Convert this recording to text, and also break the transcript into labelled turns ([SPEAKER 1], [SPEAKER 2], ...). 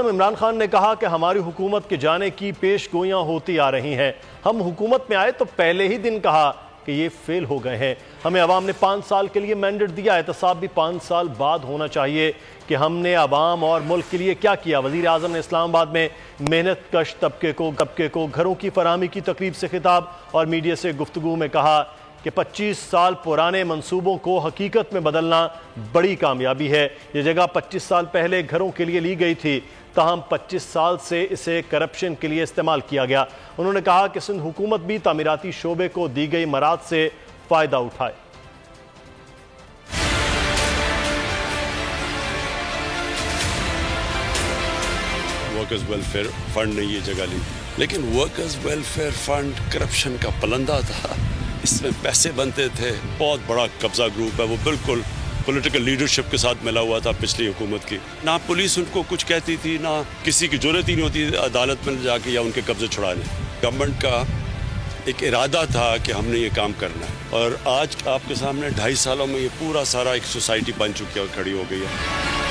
[SPEAKER 1] इमरान खान ने कहा कि हमारी हुकूमत के जाने की पेशगोइयां होती आ रही हैं। हम हुकूमत में आए तो पहले ही दिन कहा कि ये फेल हो गए हैं। हमें अवाम ने 5 साल के लिए मैंडेट दिया, एहतसाब भी 5 साल बाद होना चाहिए कि हमने अवाम और मुल्क के लिए क्या किया। वज़ीर आज़म ने इस्लामाबाद में मेहनत कश तबके को घरों की फराहमी की तकरीब से खिताब और मीडिया से गुफ्तगू में कहा कि 25 साल पुराने मंसूबों को हकीकत में बदलना बड़ी कामयाबी है। ये जगह 25 साल पहले घरों के लिए ली गई थी, ताहम 25 साल से इसे करप्शन के लिए इस्तेमाल किया गया। उन्होंने कहा कि सिंध हुकूमत भी तामीराती शोबे को दी गई मराद से फ़ायदा उठाए।
[SPEAKER 2] वर्कर्स वेलफेयर फंड ने ये जगह ली, लेकिन वर्कर्स वेलफेयर फंड करप्शन का पलंदा था। इसमें पैसे बनते थे, बहुत बड़ा कब्जा ग्रुप है, वो बिल्कुल पॉलिटिकल लीडरशिप के साथ मिला हुआ था पिछली हुकूमत की। ना पुलिस उनको कुछ कहती थी, ना किसी की जरूरत ही नहीं होती अदालत में जाके या उनके कब्जे छुड़ाने। गवर्नमेंट का एक इरादा था कि हमने ये काम करना है, और आज आपके सामने 2.5 सालों में ये पूरा सारा एक सोसाइटी बन चुकी है और खड़ी हो गई है।